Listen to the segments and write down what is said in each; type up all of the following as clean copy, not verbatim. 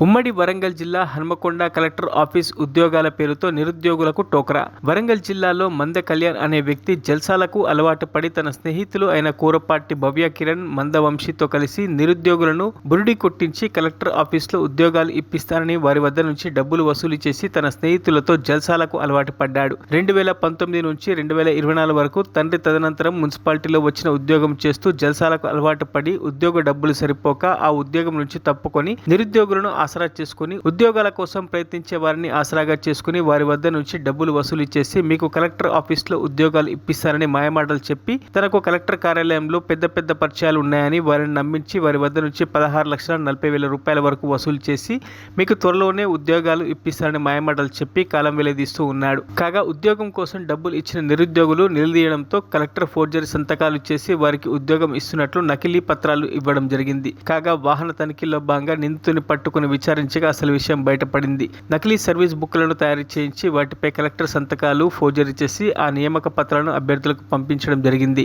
ఉమ్మడి వరంగల్ జిల్లా Hanamkonda collector office ఉద్యోగాల పేరుతో నిరుద్యోగులకు టోకరా. వరంగల్ జిల్లాలో మంద కళ్యాణ్ అనే వ్యక్తి జల్సాలకు అలవాటు పడి తన స్నేహితులు అయిన కూరపాటి భవ్య కిరణ్, మంద వంశీతో కలిసి నిరుద్యోగులను బురిడి కొట్టించి కలెక్టర్ ఆఫీసులో ఉద్యోగాలు ఇప్పిస్తానని వారి వద్ద నుంచి డబ్బులు వసూలు చేసి తన స్నేహితులతో జల్సాలకు అలవాటు పడ్డాడు. 2019 నుంచి 2024 వరకు తండ్రి తదనంతరం మున్సిపాలిటీలో వచ్చిన ఉద్యోగం చేస్తూ జల్సాలకు అలవాటు పడి ఉద్యోగ డబ్బులు సరిపోక ఆ ఉద్యోగం నుంచి తప్పుకొని నిరుద్యోగులను ఆసరా చేసుకుని ఉద్యోగాల కోసం ప్రయత్నించే వారిని ఆసరాగా చేసుకుని వారి వద్ద నుంచి డబ్బులు వసూలు చేసి మీకు కలెక్టర్ ఆఫీసులో ఉద్యోగాలు ఇప్పిస్తారని మాయమాటలు చెప్పి తనకు కలెక్టర్ కార్యాలయంలో పెద్ద పెద్ద పరిచయాలు ఉన్నాయని వారిని నమ్మించి వారి వద్ద నుంచి 16,40,000 రూపాయల వరకు వసూలు చేసి మీకు త్వరలోనే ఉద్యోగాలు ఇప్పిస్తారని మాయమాటలు చెప్పి కాలం వెళ్లదీస్తూ ఉన్నాడు. కాగా ఉద్యోగం కోసం డబ్బులు ఇచ్చిన నిరుద్యోగులు నిలదీయడంతో కలెక్టర్ ఫోర్జరీ సంతకాలు చేసి వారికి ఉద్యోగం ఇస్తున్నట్లు నకిలీ పత్రాలు ఇవ్వడం జరిగింది. కాగా వాహన తనిఖీల్లో భాగంగా నిందితుని పట్టుకుని విచారించగా అసలు విషయం బయటపడింది. నకిలీ సర్వీస్ బుక్లను తయారు చేయించి వాటిపై కలెక్టర్ సంతకాలు ఫోర్జరీ చేసి ఆ నియామక పత్రాలను అభ్యర్థులకు పంపించడం జరిగింది.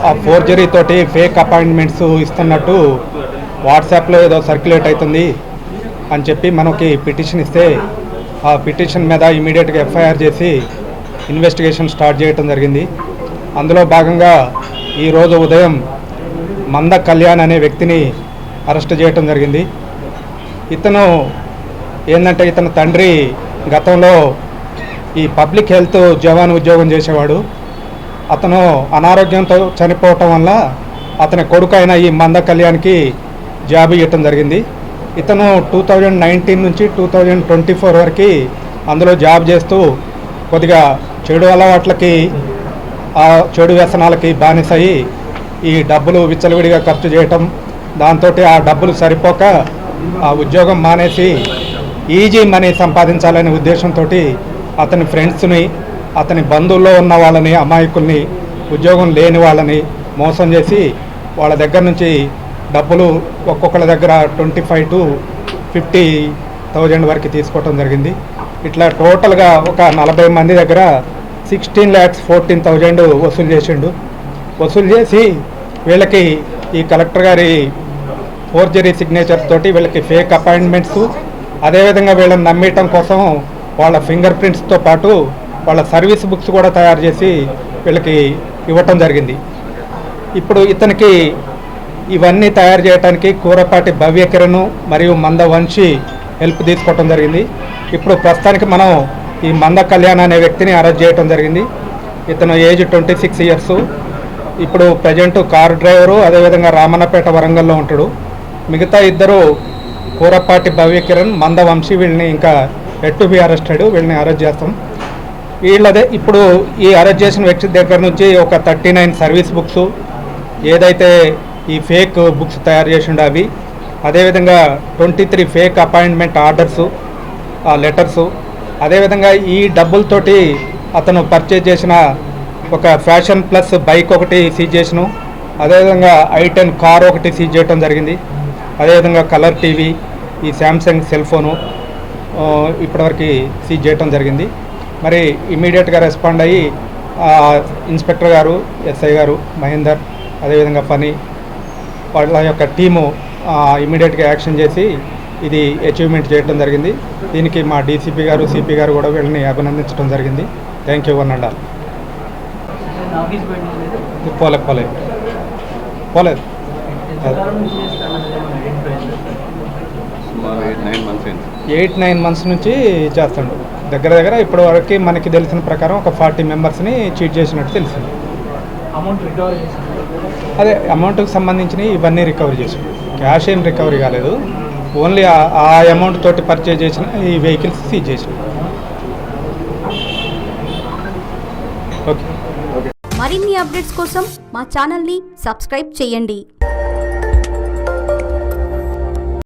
ఆ ఫోర్జరీ తోటి ఫేక్ అపాయింట్మెంట్స్ ఇస్తున్నట్టు వాట్సాప్లో ఏదో సర్క్యులేట్ అవుతుంది అని చెప్పి మనకి పిటిషన్ ఇస్తే ఆ పిటిషన్ మీద ఇమీడియట్గా ఎఫ్ఐఆర్ చేసి ఇన్వెస్టిగేషన్ స్టార్ట్ చేయడం జరిగింది. అందులో భాగంగా ఈరోజు ఉదయం మంద కళ్యాణ్ అనే వ్యక్తిని అరెస్ట్ చేయడం జరిగింది. ఇతను ఏంటంటే ఇతని తండ్రి గతంలో ఈ పబ్లిక్ హెల్త్ జవాన్ ఉద్యోగం చేసేవాడు. అతను అనారోగ్యంతో చనిపోవటం వల్ల అతని కొడుకు అయిన ఈ మంద కళ్యాణ్కి జాబ్ ఇవ్వటం జరిగింది. ఇతను 2019 నుంచి 2024 వరకు అందులో జాబ్ చేస్తూ కొద్దిగా చెడు అలవాట్లకి చెడు వ్యసనాలకి బానిసయి ఈ డబ్బులు విచ్చలవిడిగా ఖర్చు చేయటం, దాంతో ఆ డబ్బులు సరిపోక ఆ ఉద్యోగం మానేసి ఈజీ మనీ సంపాదించాలనే ఉద్దేశంతో అతని ఫ్రెండ్స్ని, అతని బంధువుల్లో ఉన్న వాళ్ళని, అమాయకుల్ని, ఉద్యోగం లేని వాళ్ళని మోసం చేసి వాళ్ళ దగ్గర నుంచి డబ్బులు ఒక్కొక్కళ్ళ దగ్గర 25,000 to 50,000 వరకు తీసుకోవటం జరిగింది. ఇట్లా టోటల్గా ఒక 40 మంది దగ్గర 16,14,000 వసూలు చేసిండు. వసూలు చేసి వీళ్ళకి ఈ కలెక్టర్ గారి ఫోర్జరీ సిగ్నేచర్ తోటి వీళ్ళకి ఫేక్ అపాయింట్మెంట్స్, అదేవిధంగా వీళ్ళని నమ్మేయటం కోసం వాళ్ళ ఫింగర్ ప్రింట్స్తో పాటు వాళ్ళ సర్వీస్ బుక్స్ కూడా తయారు చేసి వీళ్ళకి ఇవ్వటం జరిగింది. ఇప్పుడు ఇతనికి ఇవన్నీ తయారు చేయడానికి కూరపాటి భవ్య కిరణ్ మరియు మంద వంశీ హెల్ప్ తీసుకోవటం జరిగింది. ఇప్పుడు ప్రస్తుతానికి మనం ఈ మంద కళ్యాణ్ అనే వ్యక్తిని అరెస్ట్ చేయటం జరిగింది. ఇతను ఏజ్ 26 years. ఇప్పుడు ప్రజెంట్ కారు డ్రైవరు, అదేవిధంగా రామన్నపేట వరంగల్లో ఉంటాడు. మిగతా ఇద్దరు కూరపాటి భవ్య కిరణ్, మంద వంశీ వీళ్ళని ఇంకా ఎట్ టు బి అరెస్టెడ్, వీళ్ళని అరెస్ట్ చేస్తాం. వీళ్ళదే ఇప్పుడు ఈ అరెస్ట్ చేసిన వ్యక్తి దగ్గర నుంచి ఒక 39 సర్వీస్ బుక్స్, ఏదైతే ఈ ఫేక్ బుక్స్ తయారు చేసిండో అవి, అదేవిధంగా 23 ఫేక్ అపాయింట్మెంట్ ఆర్డర్సు, లెటర్సు, అదేవిధంగా ఈ డబ్బులతోటి అతను పర్చేజ్ చేసిన ఒక ఫ్యాషన్ ప్లస్ బైక్ ఒకటి సీజ్ చేసినాం. అదేవిధంగా i10 కార్ ఒకటి సీజ్ చేయడం జరిగింది. అదేవిధంగా కలర్ టీవీ, ఈ శాంసంగ్ సెల్ ఫోను ఇప్పటివరకు సీజ్ చేయడం జరిగింది. మరి ఇమీడియట్గా రెస్పాండ్ అయ్యి ఇన్స్పెక్టర్ గారు, ఎస్ఐ గారు, మహేందర్, అదేవిధంగా ఫనీ వాళ్ళ యొక్క టీము ఇమీడియట్గా యాక్షన్ చేసి ఇది అచీవ్మెంట్ చేయడం జరిగింది. దీనికి మా డీసీపీ గారు, సిపి గారు కూడా వీళ్ళని అభినందించడం జరిగింది. Thank you one and all. పోలేదు 8-9 months నుంచి చేస్తాడు. దగ్గర ఇప్పటి వరకు మనకి తెలిసిన ప్రకారం ఒక 40 మెంబర్స్ని చీట్ చేసినట్టు తెలిసింది. అదే అమౌంట్కి సంబంధించిన ఇవన్నీ రికవరీ చేసాం. క్యాష్ ఏం రికవరీ కాలేదు, ఓన్లీ ఆ అమౌంట్ తోటి పర్చేజ్ చేసిన ఈ వెహికల్స్ సీజ్ చేసినాం. మరిన్ని అప్డేట్స్ కోసం మా ఛానల్ని సబ్స్క్రైబ్ చేయండి.